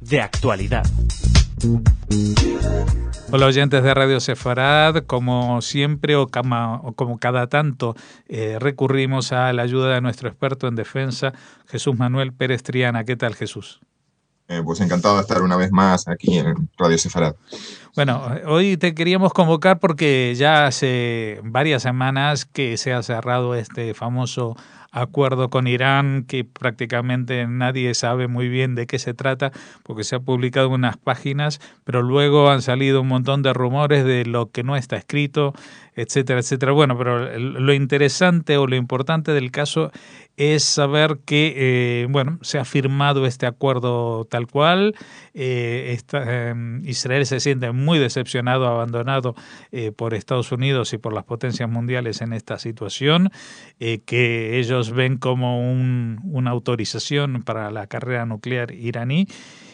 De actualidad. Hola oyentes de Radio Sefarad, como siempre o como cada tanto recurrimos a la ayuda de nuestro experto en defensa, Jesús Manuel Pérez Triana. ¿Qué tal, Jesús? Pues encantado de estar una vez más aquí en Radio Sefarad. Bueno, hoy te queríamos convocar porque ya hace varias semanas que se ha cerrado este famoso acuerdo con Irán, que prácticamente nadie sabe muy bien de qué se trata, porque se ha publicado en unas páginas, pero luego han salido un montón de rumores de lo que no está escrito, etcétera, etcétera. Bueno, pero lo interesante o lo importante del caso es saber que, se ha firmado este acuerdo tal cual. Israel se siente muy decepcionado, abandonado por Estados Unidos y por las potencias mundiales en esta situación, que ellos ven como una autorización para la carrera nuclear iraní.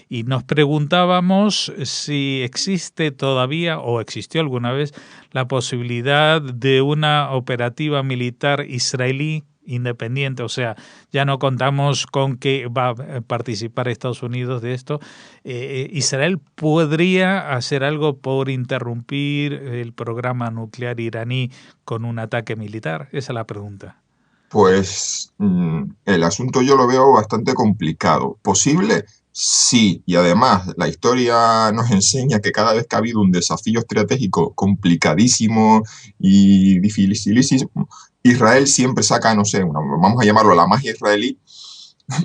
Y nos preguntábamos si existe todavía o existió alguna vez la posibilidad de una operativa militar israelí independiente, o sea, ya no contamos con que va a participar Estados Unidos de esto. ¿Israel podría hacer algo por interrumpir el programa nuclear iraní con un ataque militar? Esa es la pregunta. Pues el asunto yo lo veo bastante complicado. ¿Posible? Sí, y además la historia nos enseña que cada vez que ha habido un desafío estratégico complicadísimo y dificilísimo, Israel siempre saca, no sé, vamos a llamarlo la magia israelí,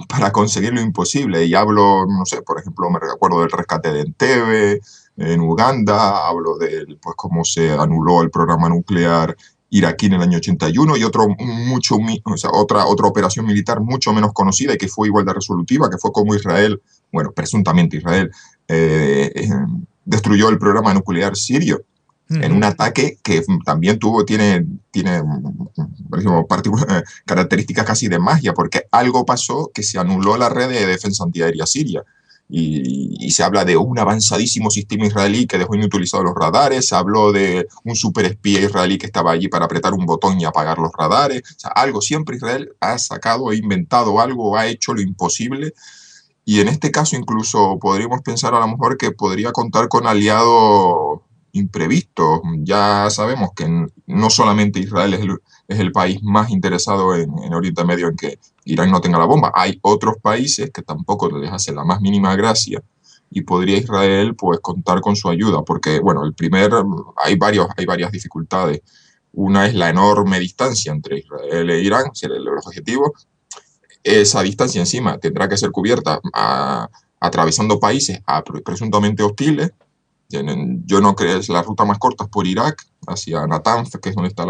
para conseguir lo imposible. Y hablo, no sé, por ejemplo, me recuerdo del rescate de Entebbe, en Uganda, hablo de pues, cómo se anuló el programa nuclear iraquí en el año 81 y otra operación militar mucho menos conocida y que fue igual de resolutiva, que fue como Israel, bueno, presuntamente Israel, destruyó el programa nuclear sirio en un ataque que también tiene características casi de magia, porque algo pasó que se anuló la red de defensa antiaérea siria. Y se habla de un avanzadísimo sistema israelí que dejó inutilizados los radares, se habló de un superespía israelí que estaba allí para apretar un botón y apagar los radares. O sea, algo, siempre Israel ha sacado, ha inventado algo, ha hecho lo imposible. Y en este caso incluso podríamos pensar a lo mejor que podría contar con aliados imprevistos. Ya sabemos que no solamente Israel es el país más interesado en Oriente Medio en que Irán no tenga la bomba. Hay otros países que tampoco les hace la más mínima gracia y podría Israel pues contar con su ayuda, porque bueno, hay varias dificultades. Una es la enorme distancia entre Israel e Irán, los objetivos. Esa distancia encima tendrá que ser cubierta atravesando países presuntamente hostiles. Yo no creo, es la ruta más corta es por Irak, hacia Natanz, que es donde está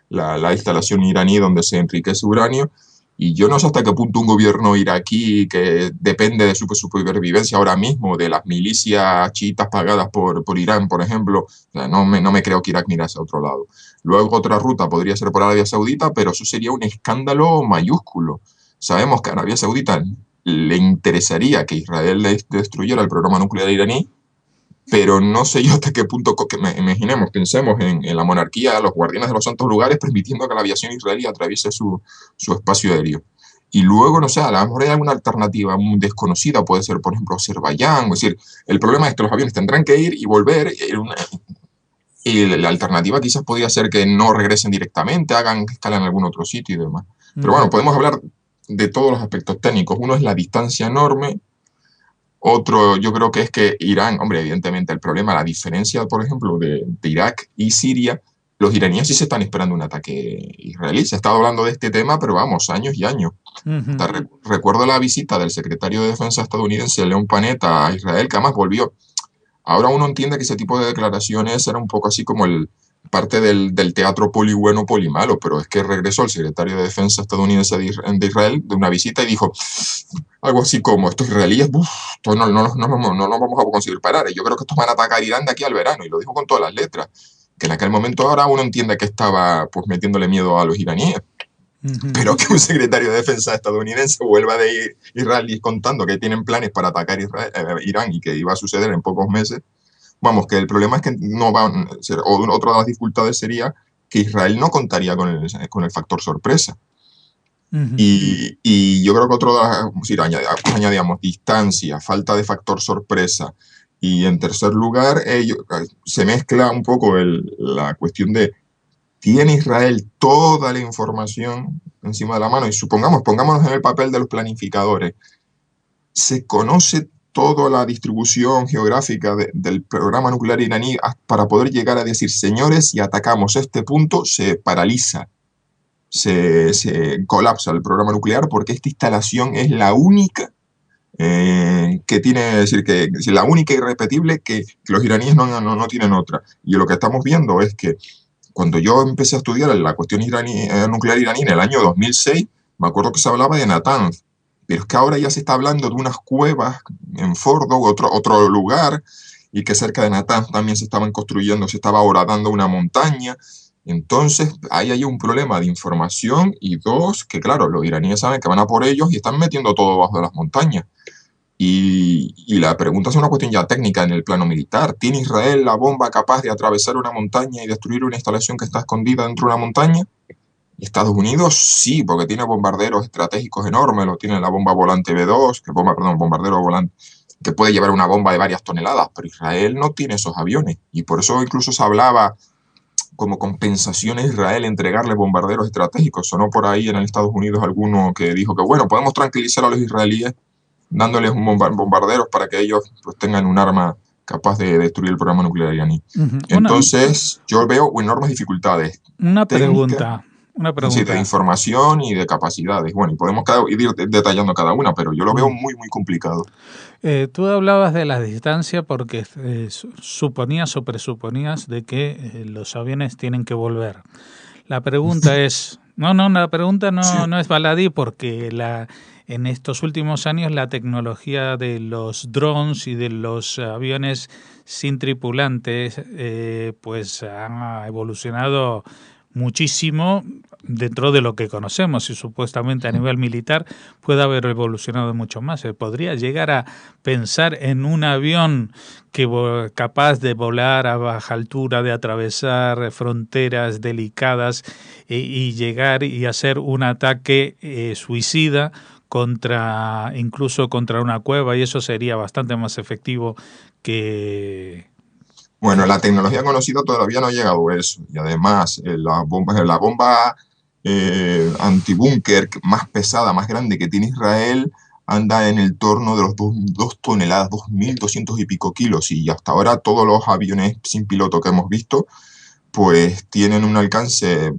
la instalación iraní donde se enriquece uranio. Y yo no sé hasta qué punto un gobierno iraquí que depende de su supervivencia ahora mismo, de las milicias chiitas pagadas por Irán, por ejemplo, o sea, no me creo que Irak mire hacia otro lado. Luego otra ruta podría ser por Arabia Saudita, pero eso sería un escándalo mayúsculo. Sabemos que a Arabia Saudita le interesaría que Israel destruyera el programa nuclear iraní, pero no sé yo hasta qué punto, pensemos en la monarquía, los guardianes de los santos lugares, permitiendo que la aviación israelí atraviese su espacio aéreo. Y luego, no sé, a lo mejor hay alguna alternativa muy desconocida, puede ser, por ejemplo, Azerbaiyán. Es decir, el problema es que los aviones tendrán que ir y volver, y la alternativa quizás podría ser que no regresen directamente, hagan escala en algún otro sitio y demás. Pero bueno, podemos hablar de todos los aspectos técnicos. Uno es la distancia enorme. Otro, yo creo que es que Irán, hombre, evidentemente el problema, la diferencia, por ejemplo, de Irak y Siria, los iraníes sí se están esperando un ataque israelí. Se ha estado hablando de este tema, pero vamos, años y años. Recuerdo la visita del secretario de Defensa estadounidense, Leon Panetta, a Israel, que además volvió. Ahora uno entiende que ese tipo de declaraciones era un poco así como parte del teatro poli bueno, poli malo, pero es que regresó el secretario de Defensa estadounidense de Israel de una visita y dijo algo así como: estos israelíes, esto no vamos a conseguir parar. Y yo creo que estos van a atacar Irán de aquí al verano. Y lo dijo con todas las letras. Que en aquel momento ahora uno entiende que estaba pues metiéndole miedo a los iraníes. Pero que un secretario de Defensa estadounidense vuelva de Israel contando que tienen planes para atacar Irán y que iba a suceder en pocos meses. Vamos, que el problema es que no van a ser, o otra de las dificultades sería que Israel no contaría con el factor sorpresa. Ujú. Y yo creo que otro, si añadíamos distancia, falta de factor sorpresa, y en tercer lugar, se mezcla un poco la cuestión de, ¿tiene Israel toda la información encima de la mano? Y pongámonos en el papel de los planificadores. ¿Se conoce toda la distribución geográfica del programa nuclear iraní para poder llegar a decir, señores, si atacamos este punto, se paraliza, se colapsa el programa nuclear porque esta instalación es la única que tiene, es decir, que es la única irrepetible que los iraníes no tienen otra? Y lo que estamos viendo es que cuando yo empecé a estudiar la cuestión nuclear iraní en el año 2006, me acuerdo que se hablaba de Natanz, pero es que ahora ya se está hablando de unas cuevas en Fordo, otro lugar, y que cerca de Natanz también se estaba horadando una montaña. Entonces, ahí hay un problema de información, y dos, que claro, los iraníes saben que van a por ellos y están metiendo todo bajo de las montañas. Y la pregunta es una cuestión ya técnica en el plano militar. ¿Tiene Israel la bomba capaz de atravesar una montaña y destruir una instalación que está escondida dentro de una montaña? Estados Unidos sí, porque tiene bombarderos estratégicos enormes, lo tiene la bomba volante B2, bombardero volante, que puede llevar una bomba de varias toneladas, pero Israel no tiene esos aviones. Y por eso incluso se hablaba como compensación a Israel entregarle bombarderos estratégicos. Sonó por ahí en Estados Unidos alguno que dijo que, bueno, podemos tranquilizar a los israelíes dándoles bombarderos para que ellos pues, tengan un arma capaz de destruir el programa nuclear iraní. Ujú. Entonces, yo veo enormes dificultades Una técnicas, una sí, de pregunta. información y de capacidades. Bueno, y podemos ir detallando cada una, pero yo lo veo muy, muy complicado. Tú hablabas de la distancia porque suponías o presuponías de que los aviones tienen que volver. La pregunta es, la pregunta Sí. no es baladí porque en estos últimos años la tecnología de los drones y de los aviones sin tripulantes pues ha evolucionado muchísimo dentro de lo que conocemos, y supuestamente a nivel militar puede haber evolucionado mucho más. Se podría llegar a pensar en un avión capaz de volar a baja altura, de atravesar fronteras delicadas y llegar y hacer un ataque suicida incluso contra una cueva, y eso sería bastante más efectivo que... Bueno, la tecnología conocida todavía no ha llegado a eso. Y además, la bomba antibúnker más pesada, más grande que tiene Israel, anda en el torno de los 2 toneladas, 2.200 y pico kilos. Y hasta ahora todos los aviones sin piloto que hemos visto, pues tienen un alcance,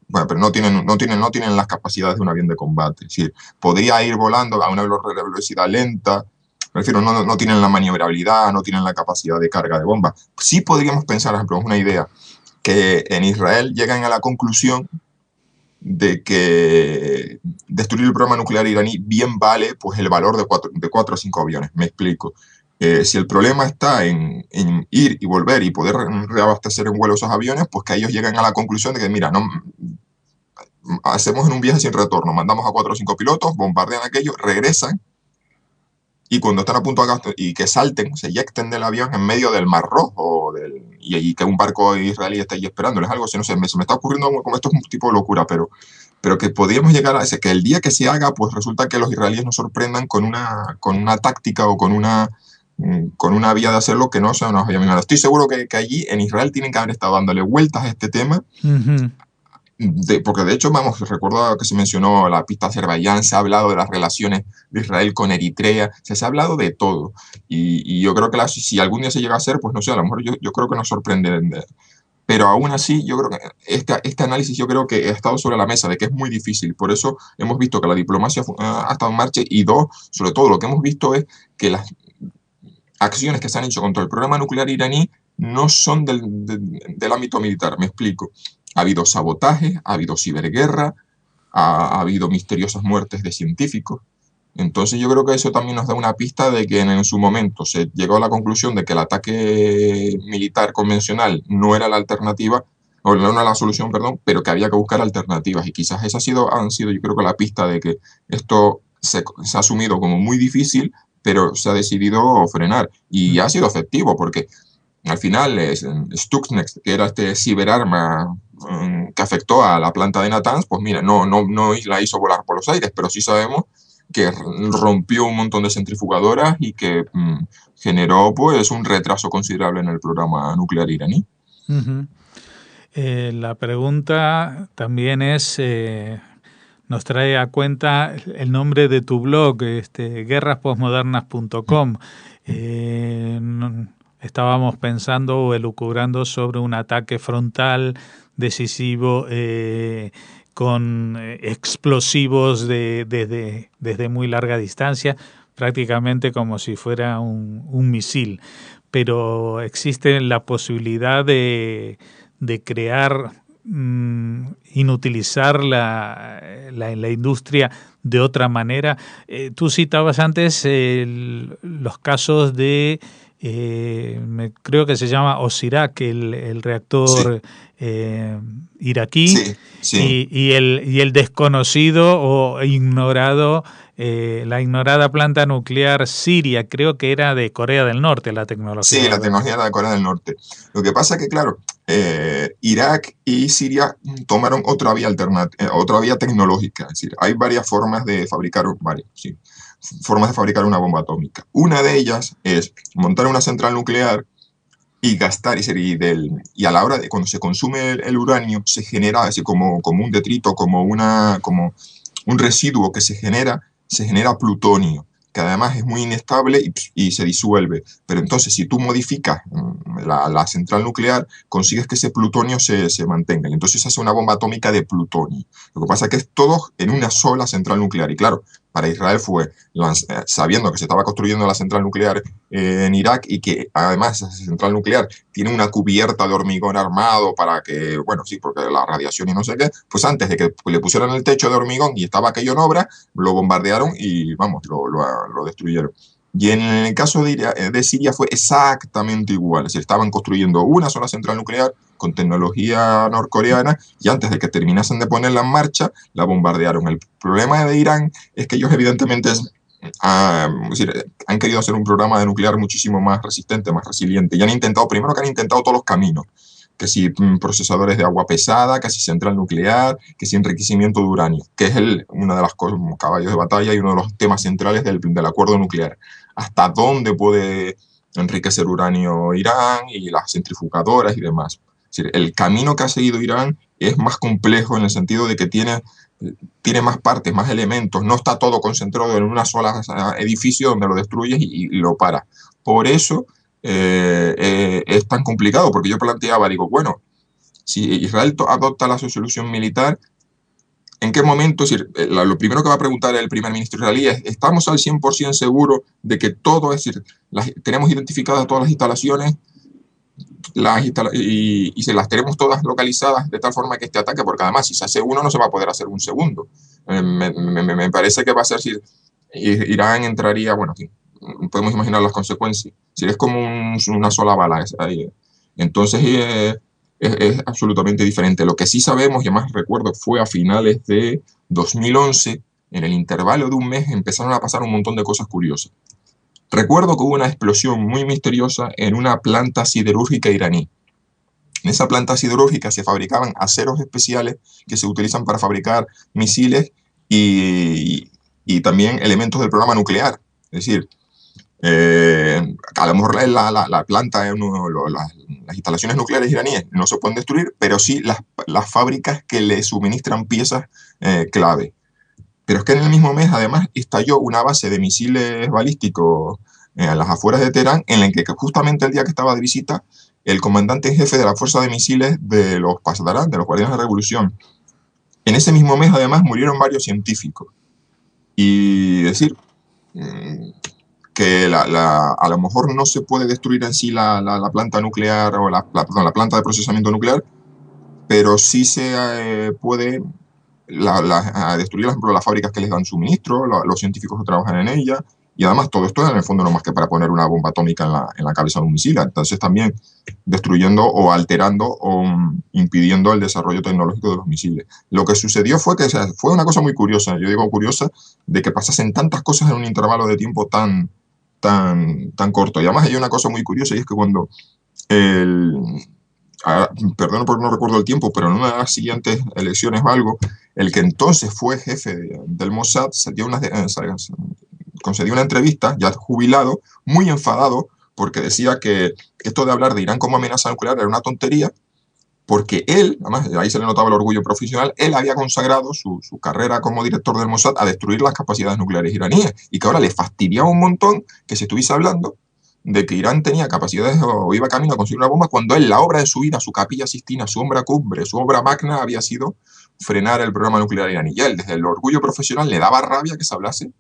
bueno, pero no tienen las capacidades de un avión de combate. Es decir, podría ir volando a una velocidad lenta. Me refiero, no tienen la maniobrabilidad, no tienen la capacidad de carga de bomba. Sí podríamos pensar, por ejemplo, es una idea, que en Israel llegan a la conclusión de que destruir el programa nuclear iraní bien vale pues el valor de 4 o 5 aviones. Me explico. Si el problema está en ir y volver y poder reabastecer en vuelo esos aviones, pues que ellos lleguen a la conclusión de que, mira, no, hacemos en un viaje sin retorno, mandamos a 4 o 5 pilotos, bombardean aquello, regresan, y cuando están a punto de y que salten, se eyecten del avión en medio del Mar Rojo y que un barco israelí esté ahí esperándoles, algo así, no sé, se me está ocurriendo como esto es un tipo de locura, pero que podríamos llegar a ese, que el día que se haga, pues resulta que los israelíes nos sorprendan con una táctica o con una vía de hacerlo que no se nos había imaginado. Estoy seguro que allí en Israel tienen que haber estado dándole vueltas a este tema. Porque de hecho, vamos, recuerdo que se mencionó la pista Azerbaiyán, se ha hablado de las relaciones de Israel con Eritrea, se ha hablado de todo. Y yo creo que si algún día se llega a hacer, pues no sé, a lo mejor yo creo que nos sorprende. Pero aún así, yo creo que este análisis yo creo que ha estado sobre la mesa, de que es muy difícil. Por eso hemos visto que la diplomacia ha estado en marcha, y dos, sobre todo lo que hemos visto es que las acciones que se han hecho contra el programa nuclear iraní no son del ámbito militar. Me explico. Ha habido sabotaje, ha habido ciberguerra, ha habido misteriosas muertes de científicos. Entonces yo creo que eso también nos da una pista de que en su momento se llegó a la conclusión de que el ataque militar convencional no era la alternativa, o no era la solución, perdón, pero que había que buscar alternativas. Y quizás esa han sido yo creo que la pista de que esto se ha asumido como muy difícil, pero se ha decidido frenar. Y ha sido efectivo, porque al final Stuxnet, que era este ciberarma que afectó a la planta de Natanz, pues mira, no la hizo volar por los aires, pero sí sabemos que rompió un montón de centrifugadoras y que generó pues un retraso considerable en el programa nuclear iraní. Uh-huh. La pregunta también es, nos trae a cuenta el nombre de tu blog, guerrasposmodernas.com. Estábamos pensando o elucubrando sobre un ataque frontal decisivo con explosivos desde muy larga distancia, prácticamente como si fuera un misil. Pero existe la posibilidad de crear, inutilizar la industria de otra manera. Tú citabas antes los casos de, creo que se llama Osirak, el reactor iraquí, sí. Y el desconocido o ignorado, la ignorada planta nuclear siria, creo que era de Corea del Norte la tecnología. Sí, la tecnología era de Corea del Norte. Lo que pasa es que, claro, Irak y Siria tomaron otra vía tecnológica. Es decir, hay varias formas de fabricar, formas de fabricar una bomba atómica. Una de ellas es montar una central nuclear y gastar, y a la hora de cuando se consume el uranio, se genera así como un detrito, como un residuo que se genera plutonio, que además es muy inestable y se disuelve. Pero entonces, si tú modificas la central nuclear, consigues que ese plutonio se mantenga. Y entonces se hace una bomba atómica de plutonio. Lo que pasa es que es todo en una sola central nuclear. Y claro, para Israel fue, sabiendo que se estaba construyendo la central nuclear en Irak y que además esa central nuclear tiene una cubierta de hormigón armado para que, porque la radiación y no sé qué, pues antes de que le pusieran el techo de hormigón y estaba aquello en obra, lo bombardearon y, lo destruyeron. Y en el caso de Siria fue exactamente igual. Es decir, estaban construyendo una sola central nuclear con tecnología norcoreana y antes de que terminasen de ponerla en marcha, la bombardearon. El problema de Irán es que ellos evidentemente han querido hacer un programa de nuclear muchísimo más resistente, más resiliente. Y han intentado todos los caminos. Que si procesadores de agua pesada, que si central nuclear, que si enriquecimiento de uranio, que es uno de los caballos de batalla y uno de los temas centrales del acuerdo nuclear. Hasta dónde puede enriquecer uranio Irán y las centrifugadoras y demás. Es decir, el camino que ha seguido Irán es más complejo en el sentido de que tiene más partes, más elementos, no está todo concentrado en una sola edificio donde lo destruyes y lo paras. Por eso es tan complicado, porque yo planteaba, digo, bueno, si Israel adopta la solución militar, ¿en qué momento? Es decir, lo primero que va a preguntar el primer ministro israelí es, ¿estamos al 100% seguros de que todo, es decir, tenemos identificadas todas las instalaciones y se las tenemos todas localizadas de tal forma que este ataque, porque además si se hace uno no se va a poder hacer un segundo? Me parece que va a ser, si Irán entraría, podemos imaginar las consecuencias. Si es como una sola bala. Entonces es absolutamente diferente. Lo que sí sabemos, y además recuerdo, fue a finales de 2011, en el intervalo de un mes empezaron a pasar un montón de cosas curiosas. Recuerdo que hubo una explosión muy misteriosa en una planta siderúrgica iraní. En esa planta siderúrgica se fabricaban aceros especiales que se utilizan para fabricar misiles y también elementos del programa nuclear. Es decir, a lo mejor la planta, las instalaciones nucleares iraníes no se pueden destruir, pero sí las fábricas que le suministran piezas clave. Pero es que en el mismo mes, además, estalló una base de misiles balísticos a las afueras de Teherán, en la que justamente el día que estaba de visita, el comandante en jefe de la fuerza de misiles de los Pasdarán, de los Guardianes de la Revolución, en ese mismo mes, además, murieron varios científicos. Y decir que a lo mejor no se puede destruir en sí la planta nuclear o la planta de procesamiento nuclear, pero sí se puede destruir, por ejemplo, las fábricas que les dan suministro, los científicos que trabajan en ellas, y además todo esto en el fondo no más que para poner una bomba atómica en la cabeza de un misil. Entonces también destruyendo o alterando o impidiendo el desarrollo tecnológico de los misiles. Lo que sucedió fue que fue una cosa muy curiosa, yo digo curiosa, de que pasasen tantas cosas en un intervalo de tiempo tan corto. Y además hay una cosa muy curiosa, y es que cuando perdón porque no recuerdo el tiempo, pero en una de las siguientes elecciones o algo, el que entonces fue jefe del Mossad concedió una entrevista, ya jubilado, muy enfadado, porque decía que esto de hablar de Irán como amenaza nuclear era una tontería, porque él, además ahí se le notaba el orgullo profesional, él había consagrado su carrera como director del Mossad a destruir las capacidades nucleares iraníes, y que ahora le fastidiaba un montón que se estuviese hablando de que Irán tenía capacidades o iba camino a construir una bomba, cuando él, la obra de su vida, su capilla Sistina, su obra cumbre, su obra magna había sido frenar el programa nuclear iraní. Y él, desde el orgullo profesional, le daba rabia que se hablase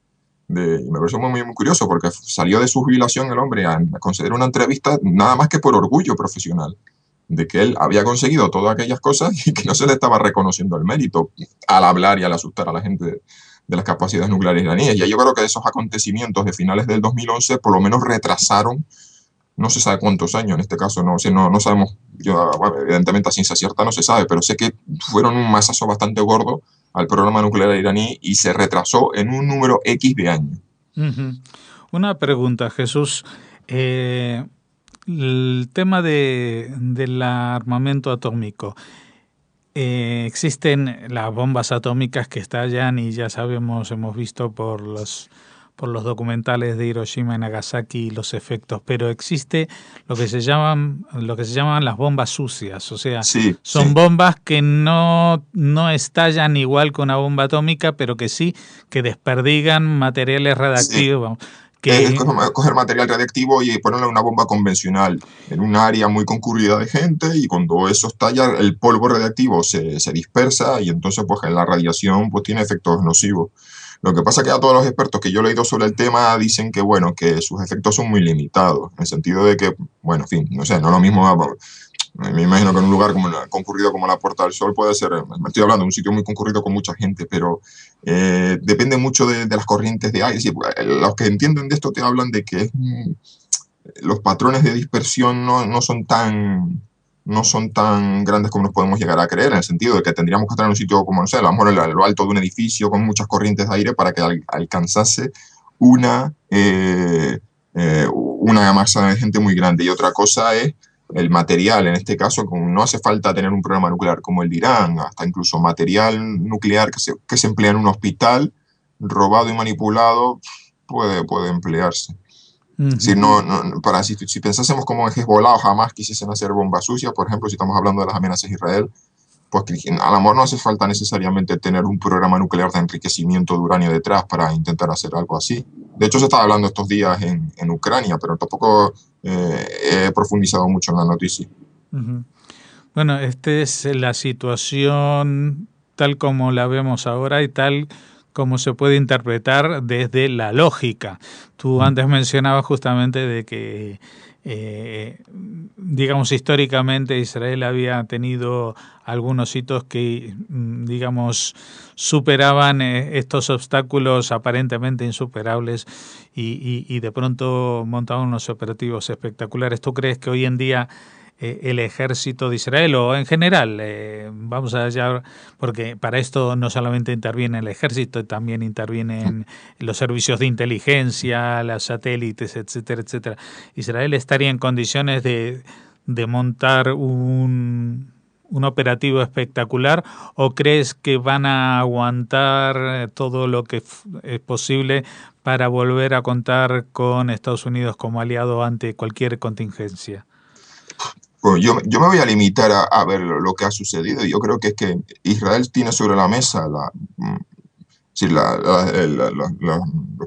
y me pareció muy curioso, porque salió de su jubilación el hombre a conceder una entrevista nada más que por orgullo profesional, de que él había conseguido todas aquellas cosas y que no se le estaba reconociendo el mérito al hablar y al asustar a la gente de las capacidades nucleares iraníes. Y yo creo que esos acontecimientos de finales del 2011 por lo menos retrasaron, no se sabe cuántos años en este caso, no sabemos, bueno, evidentemente a ciencia cierta no se sabe, pero sé que fueron un masazo bastante gordo al programa nuclear iraní y se retrasó en un número X de años. Una pregunta, Jesús. El tema del armamento atómico. Existen las bombas atómicas que estallan y ya sabemos, hemos visto por los documentales de Hiroshima y Nagasaki los efectos, pero existe lo que se llaman las bombas sucias, o sea, son bombas que no estallan igual que una bomba atómica, pero que sí que desperdigan materiales radiactivos. Es coger material radiactivo y ponerle una bomba convencional en un área muy concurrida de gente, y cuando eso estalla, el polvo radiactivo se dispersa y entonces pues la radiación pues tiene efectos nocivos. Lo que pasa es que a todos los expertos que yo he leído sobre el tema dicen que, bueno, que sus efectos son muy limitados, en el sentido de que, bueno, en fin, no sé, no es lo mismo. Me imagino que en un lugar concurrido como la Puerta del Sol puede ser, me estoy hablando de un sitio muy concurrido con mucha gente, pero depende mucho de las corrientes de aire. Los que entienden de esto te hablan de que los patrones de dispersión no son tan grandes como nos podemos llegar a creer, en el sentido de que tendríamos que estar en un sitio como, no sé, a lo mejor en lo alto de un edificio con muchas corrientes de aire para que alcanzase una masa de gente muy grande. Y otra cosa es el material, en este caso, no hace falta tener un programa nuclear como el de Irán, hasta incluso material nuclear que se emplea en un hospital, robado y manipulado, puede emplearse. Si pensásemos como en Hezbollah o jamás quisiesen hacer bombas sucias, por ejemplo, si estamos hablando de las amenazas de Israel, pues a lo mejor no hace falta necesariamente tener un programa nuclear de enriquecimiento de uranio detrás para intentar hacer algo así. De hecho, se estaba hablando estos días en Ucrania, pero tampoco he profundizado mucho en la noticia. Bueno, esta es la situación tal como la vemos ahora y tal como se puede interpretar desde la lógica. Tú antes mencionabas justamente de que, digamos, históricamente Israel había tenido algunos hitos que, digamos, superaban estos obstáculos aparentemente insuperables y de pronto montaban unos operativos espectaculares. ¿Tú crees que hoy en día el ejército de Israel o en general, vamos allá, porque para esto no solamente interviene el ejército, también intervienen los servicios de inteligencia, los satélites, etcétera, etcétera? ¿Israel estaría en condiciones de montar un operativo espectacular, o crees que van a aguantar todo lo que es posible para volver a contar con Estados Unidos como aliado ante cualquier contingencia? Pues yo me voy a limitar a ver lo que ha sucedido. Yo creo que es que Israel tiene sobre la mesa los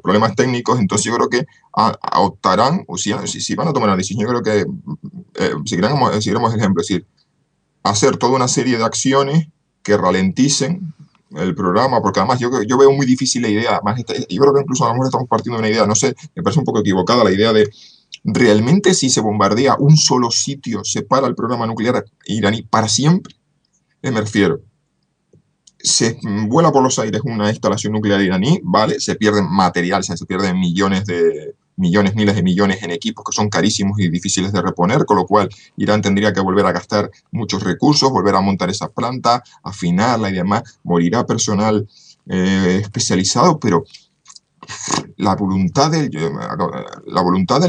problemas técnicos, entonces yo creo que optarán, o si van a tomar una decisión, yo creo que seguiremos el ejemplo, es decir, hacer toda una serie de acciones que ralenticen el programa, porque además yo veo muy difícil la idea, además yo creo que incluso a lo mejor estamos partiendo de una idea, no sé, me parece un poco equivocada la idea de realmente si se bombardea un solo sitio, se para el programa nuclear iraní para siempre. Me refiero, se vuela por los aires una instalación nuclear iraní, ¿vale? Se pierde material, se pierden miles de millones en equipos que son carísimos y difíciles de reponer, con lo cual Irán tendría que volver a gastar muchos recursos, volver a montar esa planta, afinarla y demás. Morirá personal especializado, pero la voluntad del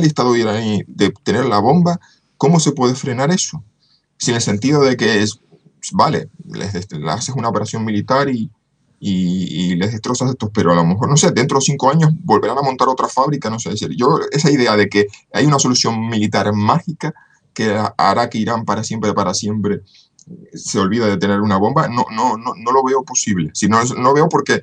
Estado iraní de tener la bomba, ¿cómo se puede frenar eso? sin el sentido de que vale, le haces una operación militar y les destrozas estos, pero a lo mejor, no sé, dentro de 5 años volverán a montar otra fábrica, no sé, es decir, yo, esa idea de que hay una solución militar mágica que hará que Irán para siempre se olvida de tener una bomba, no lo veo posible. Si no veo porque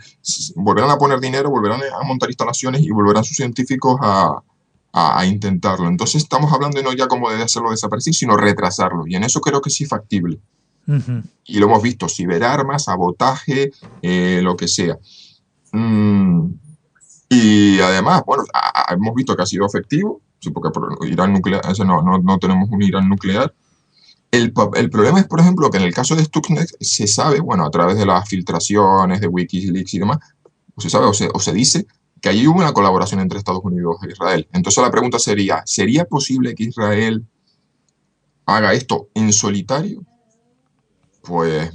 volverán a poner dinero, volverán a montar instalaciones y volverán sus científicos a intentarlo. Entonces estamos hablando no ya como de hacerlo desaparecer, sino retrasarlo. Y en eso creo que sí es factible. Uh-huh. Y lo hemos visto, ciberarmas, sabotaje, lo que sea. Y además, bueno, hemos visto que ha sido efectivo, sí, porque Irán nuclear, no tenemos un Irán nuclear. El problema es, por ejemplo, que en el caso de Stuxnet se sabe, bueno, a través de las filtraciones de Wikileaks y demás, se sabe o se dice que allí hubo una colaboración entre Estados Unidos e Israel. Entonces la pregunta ¿sería posible que Israel haga esto en solitario? Pues,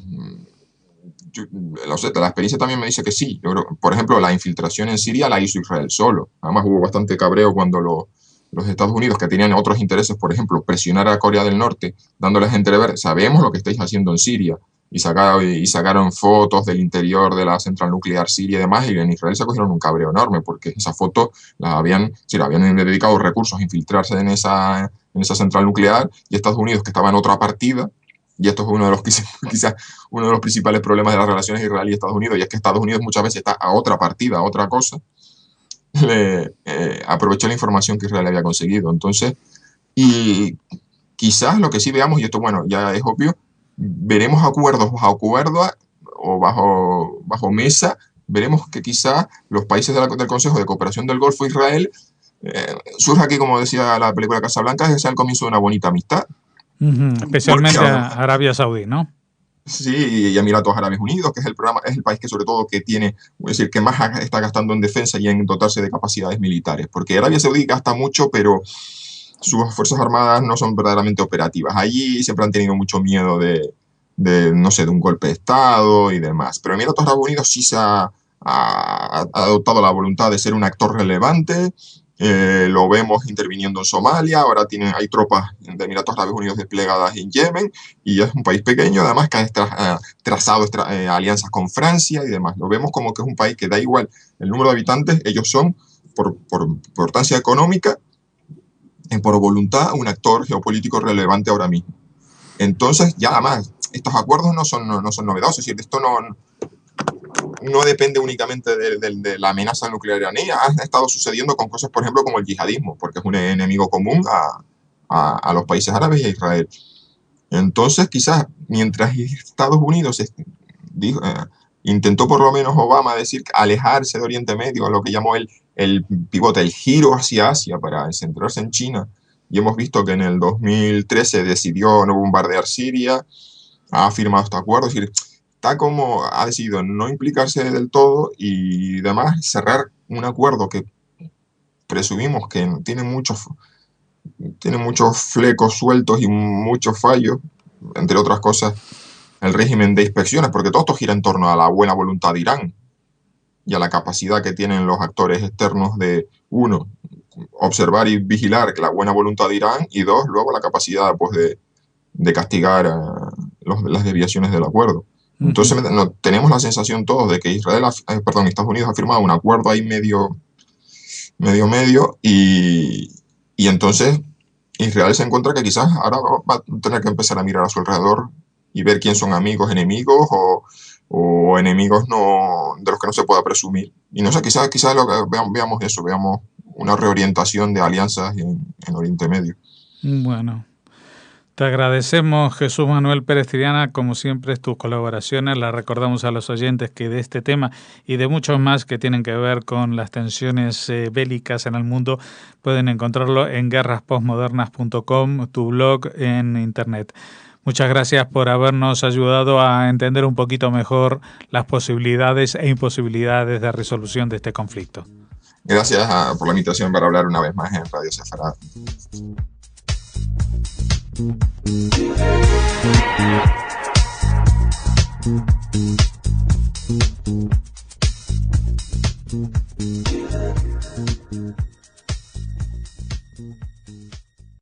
la experiencia también me dice que sí. Yo creo, por ejemplo, la infiltración en Siria la hizo Israel solo. Además hubo bastante cabreo cuando los Estados Unidos, que tenían otros intereses, por ejemplo, presionar a Corea del Norte, dándoles a entrever, sabemos lo que estáis haciendo en Siria, y sacaron fotos del interior de la central nuclear siria y demás, y en Israel se cogieron un cabreo enorme, porque esas fotos habían dedicado recursos a infiltrarse en esa central nuclear, y Estados Unidos, que estaba en otra partida, y esto es quizás uno de los principales problemas de las relaciones Israel y Estados Unidos, y es que Estados Unidos muchas veces está a otra partida, a otra cosa, aprovechó la información que Israel había conseguido. Entonces, y quizás lo que sí veamos, y esto, bueno, ya es obvio, veremos acuerdos bajo acuerdo o bajo mesa, veremos que quizás los países del Consejo de Cooperación del Golfo Israel surja aquí, como decía la película Casablanca, que sea el comienzo de una bonita amistad. Uh-huh. Especialmente Arabia Saudí, ¿no? Sí, y Emiratos Árabes Unidos, que es el país que sobre todo que más está gastando en defensa y en dotarse de capacidades militares, porque Arabia Saudí gasta mucho, pero sus fuerzas armadas no son verdaderamente operativas. Allí siempre han tenido mucho miedo de un golpe de Estado y demás, pero Emiratos Árabes Unidos sí se ha adoptado la voluntad de ser un actor relevante. Lo vemos interviniendo en Somalia, ahora hay tropas de Emiratos Árabes Unidos desplegadas en Yemen, y es un país pequeño, además que ha trazado alianzas con Francia y demás. Lo vemos como que es un país que da igual el número de habitantes, ellos son, por importancia económica, por voluntad, un actor geopolítico relevante ahora mismo. Entonces, ya además, estos acuerdos no son novedosos, es decir, esto no depende únicamente de la amenaza nuclear iraní, ha estado sucediendo con cosas, por ejemplo, como el yihadismo, porque es un enemigo común a los países árabes y a Israel. Entonces, quizás, mientras Estados Unidos intentó por lo menos Obama decir alejarse de Oriente Medio, lo que llamó el pivote, el giro hacia Asia para centrarse en China, y hemos visto que en el 2013 decidió no bombardear Siria, ha firmado este acuerdo, es decir, ha decidido no implicarse del todo y demás, cerrar un acuerdo que presumimos que tiene muchos flecos sueltos y muchos fallos, entre otras cosas, el régimen de inspecciones, porque todo esto gira en torno a la buena voluntad de Irán y a la capacidad que tienen los actores externos de, uno, observar y vigilar la buena voluntad de Irán, y dos, luego la capacidad de castigar las desviaciones del acuerdo. Entonces tenemos la sensación todos de que Estados Unidos ha firmado un acuerdo ahí medio, y entonces Israel se encuentra que quizás ahora va a tener que empezar a mirar a su alrededor y ver quién son amigos, enemigos o enemigos de los que no se pueda presumir. Y no sé, quizás lo que veamos una reorientación de alianzas en Oriente Medio. Bueno. Te agradecemos, Jesús Manuel Pérez Triana, como siempre, tus colaboraciones. Las recordamos a los oyentes que de este tema y de muchos más que tienen que ver con las tensiones bélicas en el mundo pueden encontrarlo en guerraspostmodernas.com, tu blog en internet. Muchas gracias por habernos ayudado a entender un poquito mejor las posibilidades e imposibilidades de resolución de este conflicto. Gracias por la invitación para hablar una vez más en Radio Sefarad. Thank you.